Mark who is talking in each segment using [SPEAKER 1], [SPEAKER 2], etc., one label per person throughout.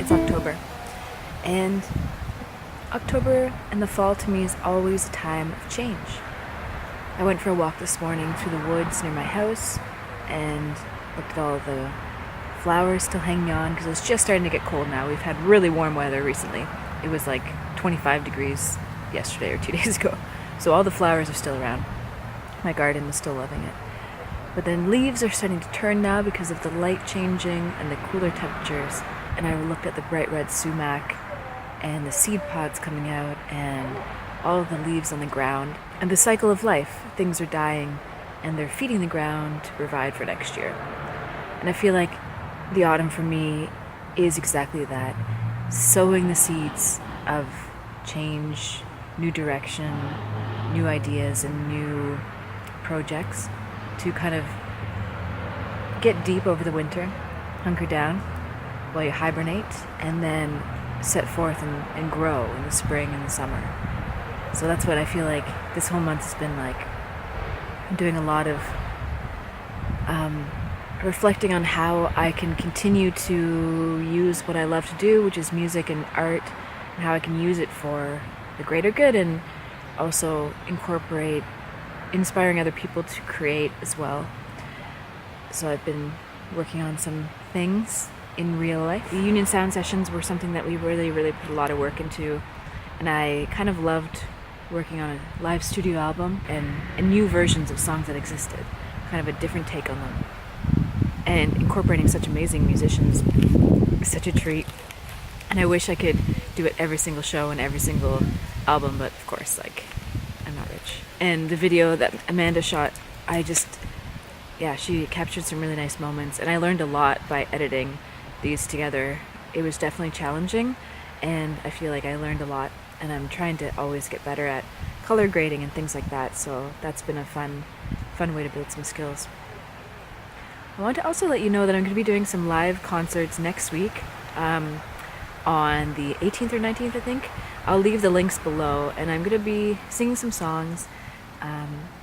[SPEAKER 1] It's October, and October and the fall to me is always a time of change. I went for a walk this morning through the woods near my house and looked at all the flowers still hanging on because it's just starting to get cold now. We've had really warm weather recently. It was like 25 degrees yesterday or 2 days ago. So all the flowers are still around. My garden is still loving it. But then leaves are starting to turn now because of the light changing and the cooler temperatures. And I looked at the bright red sumac and the seed pods coming out and all of the leaves on the ground. And the cycle of life. Things are dying and they're feeding the ground to provide for next year. And I feel like the autumn for me is exactly that. Sowing the seeds of change, new direction, new ideas, and new projects to kind of get deep over the winter, hunker down while you hibernate, and then set forth and grow in the spring and the summer. So that's what I feel like this whole month has been like. I'm doing a lot of reflecting on how I can continue to use what I love to do, which is music and art, and how I can use it for the greater good and also incorporate inspiring other people to create as well. So I've been working on some things in real life. The Union Sound sessions were something that we really put a lot of work into, and I kind of loved working on a live studio album and new versions of songs that existed, kind of a different take on them. And incorporating such amazing musicians is such a treat. And I wish I could do it every single show and every single album, but of course, like, I'm not rich. And the video that Amanda shot, she captured some really nice moments, and I learned a lot by editing these together. It was definitely challenging, and I feel like I learned a lot, and I'm trying to always get better at color grading and things like that, so that's been a fun way to build some skills. I want to also let you know that I'm going to be doing some live concerts next week, on the 18th or 19th, I think. I'll leave the links below, and I'm going to be singing some songs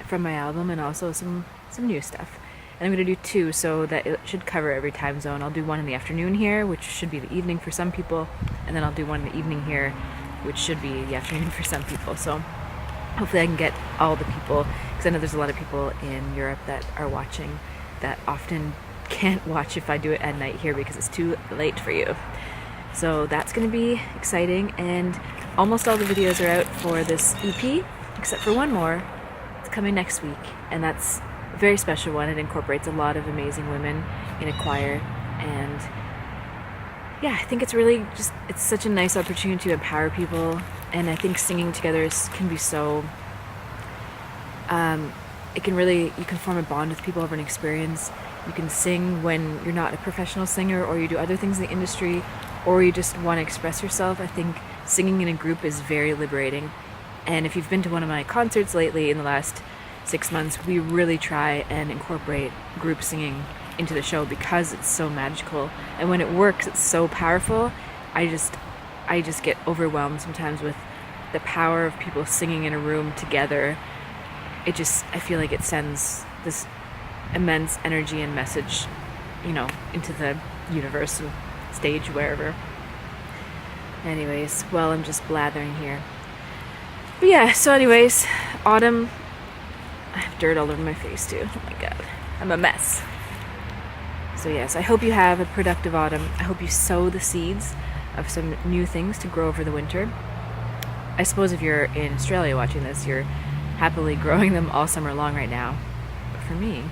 [SPEAKER 1] from my album and also some new stuff. And I'm going to do two so that it should cover every time zone. I'll do one in the afternoon here, which should be the evening for some people, and then I'll do one in the evening here, which should be the afternoon for some people. So hopefully I can get all the people, because I know there's a lot of people in Europe that are watching that often can't watch if I do it at night here because it's too late for you. So that's going to be exciting, and almost all the videos are out for this EP, except for one more. It's coming next week, and that's a very special one. It incorporates a lot of amazing women in a choir, and yeah, I think it's really it's such a nice opportunity to empower people, and I think singing together can be so, you can form a bond with people over an experience. You can sing when you're not a professional singer, or you do other things in the industry, or you just want to express yourself. I think singing in a group is very liberating. And if you've been to one of my concerts lately in the last 6 months, we really try and incorporate group singing into the show because it's so magical. And when it works, it's so powerful. I just get overwhelmed sometimes with the power of people singing in a room together. I feel like it sends this immense energy and message, into the universe, stage, wherever. Anyways, well, I'm just blathering here. But yeah, so anyways, autumn. I have dirt all over my face too. Oh my god, I'm a mess. So yes, I hope you have a productive autumn. I hope you sow the seeds of some new things to grow over the winter. I suppose if you're in Australia watching this, you're happily growing them all summer long right now. But for me,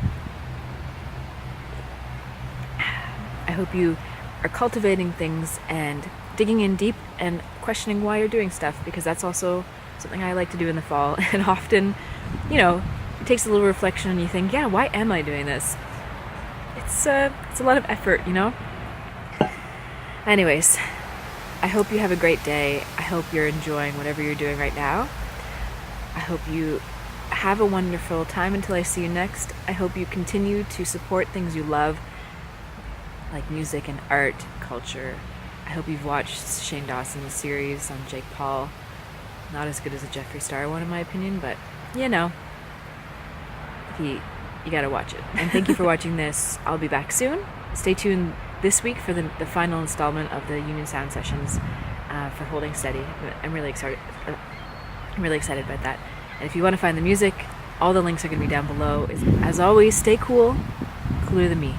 [SPEAKER 1] I hope you are cultivating things and digging in deep and questioning why you're doing stuff, because that's also something I like to do in the fall. And often, it takes a little reflection and you think, yeah, why am I doing this? It's a lot of effort, Anyways, I hope you have a great day. I hope you're enjoying whatever you're doing right now. I hope you have a wonderful time until I see you next. I hope you continue to support things you love, like music and art, culture. I hope you've watched Shane Dawson's series on Jake Paul. Not as good as a Jeffree Star one, in my opinion, but you gotta watch it. And thank you for watching this. I'll be back soon. Stay tuned this week for the final installment of the Union Sound sessions for Holding Steady. I'm really excited. I'm really excited about that. And if you want to find the music, all the links are going to be down below. As always, stay cool, cooler than me.